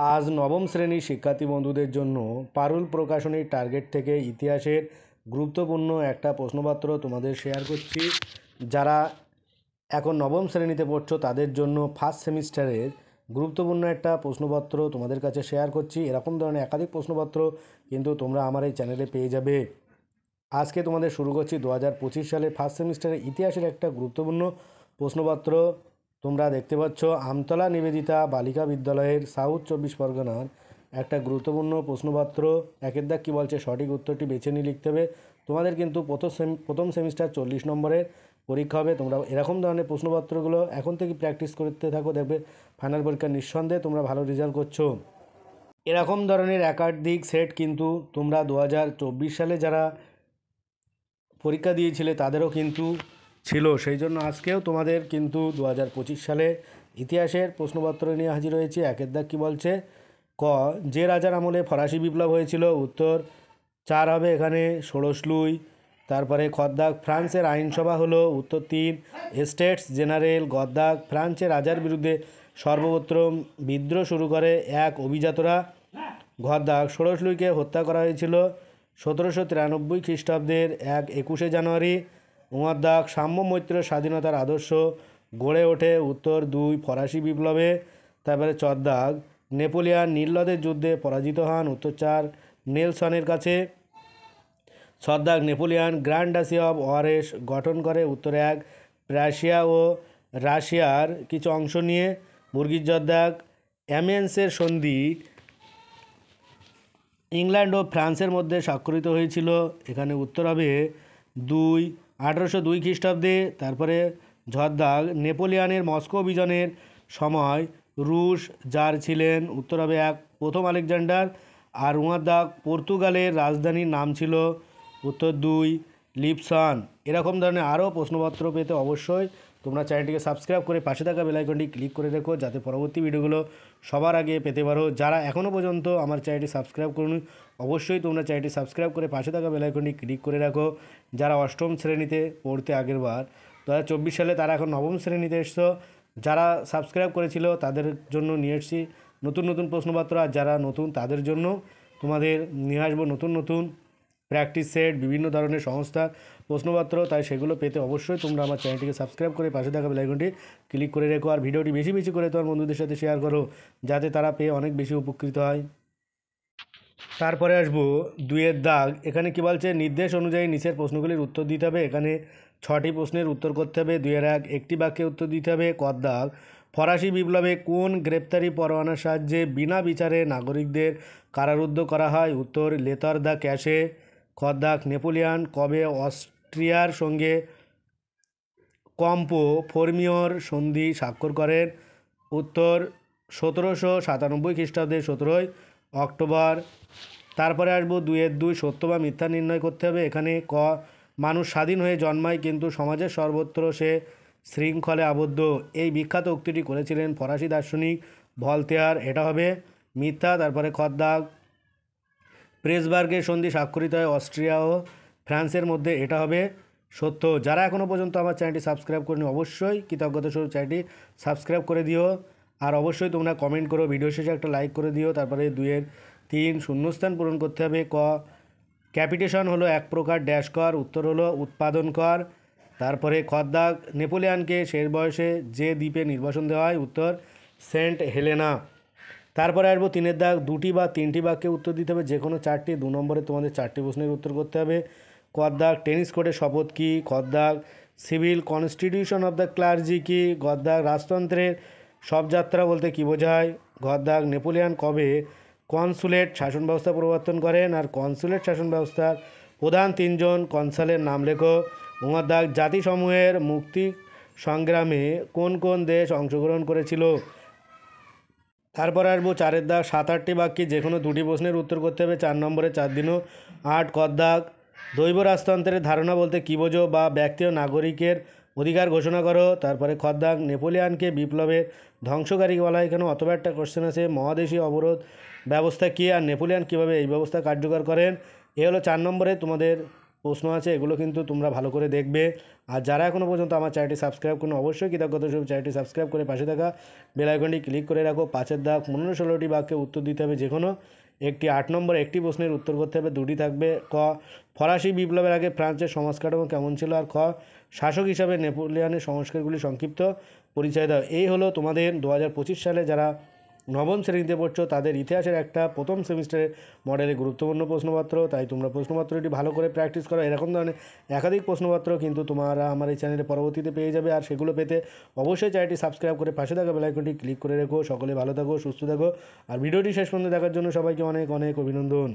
আজ নবম শ্রেণীর শিক্ষার্থী বন্ধুদের জন্য পারুল প্রকাশনীর টার্গেট থেকে ইতিহাসের গুরুত্বপূর্ণ একটা প্রশ্নপত্র তোমাদের শেয়ার করছি। যারা এখন নবম শ্রেণীতে পড়ছো তাদের জন্য ফার্স্ট সেমিস্টারের গুরুত্বপূর্ণ একটা প্রশ্নপত্র তোমাদের কাছে শেয়ার করছি। এরকম ধরনের একাধিক প্রশ্নপত্র কিন্তু তোমরা আমার এই চ্যানেলে পেয়ে যাবে। আজকে তোমাদের শুরু করছি 2025 সালে ফার্স্ট সেমিস্টারের ইতিহাসের একটা গুরুত্বপূর্ণ প্রশ্নপত্র। তোমরা দেখতে পাচ্ছ আমতলা নিবেদিতা বালিকা বিদ্যালয়ের সাউথ 24 পরগনার একটা গুরুত্বপূর্ণ প্রশ্নপত্র। একের দাগ কী বলছে, সঠিক উত্তরটি বেছে নিয়ে লিখতে হবে। তোমাদের কিন্তু প্রথম সেমিস্টার 40 নম্বরের পরীক্ষা হবে। তোমরা এরকম ধরনের প্রশ্নপত্রগুলো এখন থেকে প্র্যাকটিস করতে থাকো, দেখবে ফাইনাল পরীক্ষা নিঃসন্দেহে তোমরা ভালো রেজাল্ট করছো। এরকম ধরনের একাধিক সেট কিন্তু তোমরা 2024 সালে যারা পরীক্ষা দিয়েছিলে তাদেরও কিন্তু ছিল। সেই জন্য আজকেও তোমাদের কিন্তু 2025 সালে ইতিহাসের প্রশ্নপত্র নিয়ে হাজির হয়েছে। একের দাগ কী বলছে, ক যে রাজার আমলে ফরাসি বিপ্লব হয়েছিল, উত্তর 4 হবে এখানে ষোড়শ লুই। তারপরে খদ্দাক ফ্রান্সের আইনসভা হলো, উত্তর 3 স্টেটস জেনারেল। গদ্দাক ফ্রান্সের রাজার বিরুদ্ধে সর্বপ্রথম বিদ্রোহ শুরু করে এক অভিজাতরা। গদ্দাক ষোড়শ লুইকে হত্যা করা হয়েছিল 1793 খ্রিস্টাব্দের 21শে জানুয়ারি। উমাদ্দাক সাম্য মৈত্র স্বাধীনতার আদর্শ গড়ে ওঠে, উত্তর 2 ফরাসি বিপ্লবে। তারপরে চদ্দাক নেপোলিয়ান নীলনদের যুদ্ধে পরাজিত হন, উত্তর 4 নেলসনের কাছে। ছদ্দাক নেপোলিয়ান গ্র্যান্ড ডাচি অফ ওয়ারেস গঠন করে, উত্তর 1 প্রাশিয়া ও রাশিয়ার কিছু অংশ নিয়ে। বুর্গিজদ্দাক অ্যামিয়েন্সের সন্ধি ইংল্যান্ড ও ফ্রান্সের মধ্যে স্বাক্ষরিত হয়েছিল, এখানে উত্তর হবে 2 1802 খ্রিস্টাব্দে। তারপরে ঝদ্দাক নেপোলিয়ানের মস্কো অভিযানের সময় রুশ জার ছিলেন, উত্তর হবে 1 প্রথম আলেকজান্ডার। আর উমাদ্দাক পর্তুগালের রাজধানীর নাম ছিল, উত্তর 2 লিপসন। এরকম ধরনের আরও প্রশ্নপত্র পেতে অবশ্যই তোমরা চ্যানেলটিকে সাবস্ক্রাইব করে পাশে থাকা বেল আইকনটি ক্লিক করে রেখো, যাতে পরবর্তী ভিডিওগুলো সবার আগে পেতে পারো। যারা এখনও পর্যন্ত আমার চ্যানেলটি সাবস্ক্রাইব করুন, অবশ্যই তোমরা চ্যানেলটি সাবস্ক্রাইব করে পাশে থাকা বেল আইকনটি ক্লিক করে রাখো। যারা অষ্টম শ্রেণীতে পড়তে আগের বার 2024 সালে, তারা এখন নবম শ্রেণীতে এসছো। যারা সাবস্ক্রাইব করেছিল তাদের জন্য নিয়ে এসেছি নতুন নতুন প্রশ্নপত্র, আর যারা নতুন তাদের জন্য তোমাদের নিয়ে আসবো নতুন নতুন প্র্যাকটিস সেট, বিভিন্ন ধরনের সংস্থার প্রশ্নপত্র। তাই সেগুলো পেতে অবশ্যই তোমরা আমার চ্যানেলটিকে সাবস্ক্রাইব করে পাশে থাকা বেল আইকনটি ক্লিক করে রেখো। আর ভিডিওটি বেশি বেশি করে তোমার বন্ধুদের সাথে শেয়ার করো, যাতে তারা পেয়ে অনেক বেশি উপকৃত হয়। তারপরে আসবো 2 দাগ। এখানে কী বলছে, নির্দেশ অনুযায়ী নিচের প্রশ্নগুলির উত্তর দিতে হবে। এখানে 6টি প্রশ্নের উত্তর করতে হবে। 2 1 একটি বাক্যে উত্তর দিতে হবে। ক দাগ ফরাসি বিপ্লবে কোন গ্রেপ্তারি পরোয়ানার সাহায্যে বিনা বিচারে নাগরিকদের কারারুদ্ধ করা হয়, উত্তর লেতার দ্য ক্যাশে। খ দাগ নেপোলিয়ান কবে অস্ট্রিয়ার সঙ্গে কম্পো ফর্মিওর সন্ধি স্বাক্ষর করেন, উত্তর 1797 খ্রিস্টাব্দে 17 অক্টোবর। তারপরে আসবো 2 2 সত্য বা মিথ্যা নির্ণয় করতে হবে। এখানে ক মানুষ স্বাধীন হয়ে জন্মায় কিন্তু সমাজের সর্বত্র সে শৃঙ্খলে আবদ্ধ, এই বিখ্যাত উক্তিটি করেছিলেন ফরাসি দার্শনিক ভলতেয়ার, এটা হবে মিথ্যা। তারপরে খ দাগ প্রেসবার্গের সন্ধি স্বাক্ষরিত হয় অস্ট্রিয়া ও ফ্রান্সের মধ্যে, এটা হবে সত্য। যারা এখনও পর্যন্ত আমার চ্যানেলটি সাবস্ক্রাইব করেনি অবশ্যই কৃতজ্ঞতা স্বরূপ চ্যানেলটি সাবস্ক্রাইব করে দিও। আর অবশ্যই তোমরা কমেন্ট করো, ভিডিও শেষে একটা লাইক করে দিও। তারপরে 2 3 শূন্যস্থান পূরণ করতে হবে। ক ক্যাপিটেশন হলো এক প্রকার ড্যাশ কর, উত্তর হলো উৎপাদন কর। তারপরে খ দাগ নেপোলিয়ানকে শেষ বয়সে যে দ্বীপে নির্বাসন দেওয়া হয়, উত্তর সেন্ট হেলেনা। তারপরে আসবো 3 দাগ 2টি বা 3টি বাক্যে উত্তর দিতে হবে, যে কোনো 4টি। 2 নম্বরে তোমাদের 4টি প্রশ্নের উত্তর করতে হবে। ক দাগ টেনিস কোর্টে শপথ কী, খ দাগ civil constitution of the clergy কী, গ দাগ রাজতন্ত্রের শবযাত্রা বলতে কী বোঝায়, ঘ দাগ নেপোলিয়ান কবে কনসুলেট শাসন ব্যবস্থা প্রবর্তন করেন, আর কনসুলেট শাসন ব্যবস্থার প্রধান 3 জন কনসালের নাম লেখো। উমার দাগ জাতিসমূহের মুক্তি সংগ্রামে কোন কোন দেশ অংশগ্রহণ করেছিল। তারপর আসবো 4 দাগ 7-8টি বাক্যে যে কোনো 2টি প্রশ্নের উত্তর করতে হবে। 4 নম্বরে 4 দিনও 8। ক দাগ দৈব রাজতন্ত্রের ধারণা বলতে কী বোঝো বা ব্যক্তি ও নাগরিকের অধিকার ঘোষণা করো। তারপরে খ দাগ নেপোলিয়ানকে বিপ্লবের ধ্বংসকারী বলা হয়, এখানে অথবা একটা কোশ্চেন আছে মহাদেশীয় অবরোধ ব্যবস্থা কী, আর নেপোলিয়ান কীভাবে এই ব্যবস্থা কার্যকর করেন। এ হলো 4 নম্বরে তোমাদের প্রশ্ন আছে, এগুলো কিন্তু তোমরা ভালো করে দেখবে। আর যারা এখনও পর্যন্ত আমার চ্যানেলটি সাবস্ক্রাইব করুন, অবশ্যই কৃতজ্ঞতা স্বরূপ চ্যানেলটি সাবস্ক্রাইব করে পাশে থাকা বেল আইকনটি ক্লিক করে রাখো। 5-এর দাগ 15-16টি বাক্যে উত্তর দিতে হবে, যে কোনো একটি। 8 নম্বর একটি প্রশ্নের উত্তর করতে হবে, 2টি থাকবে। ক, ফরাসি বিপ্লবের আগে ফ্রান্সের সমাজ কাঠামো কেমন ছিল? আর খ, শাসক হিসাবে নেপোলিয়নের সংস্কারগুলি সংক্ষিপ্ত পরিচয় দাও। এই হলো তোমাদের 2025 সালে যারা নবম শ্রেণীতে পড়ছো তাদের ইতিহাসের একটা প্রথম সেমিস্টারের মডেলে গুরুত্বপূর্ণ প্রশ্নপত্র। তাই তোমরা প্রশ্নপত্রটি ভালো করে প্র্যাকটিস করো। এরকম ধরনের একাধিক প্রশ্নপত্র কিন্তু তোমরা আমার এই চ্যানেলে পরবর্তীতে পেয়ে যাবে। আর সেগুলো পেতে অবশ্যই চ্যানেলটি সাবস্ক্রাইব করে পাশে থাকা বেল আইকনটি ক্লিক করে রেখো। সকলে ভালো থাকো, সুস্থ থাকো। আর ভিডিওটি শেষ পর্যন্ত দেখার জন্য সবাইকে অনেক অনেক অভিনন্দন।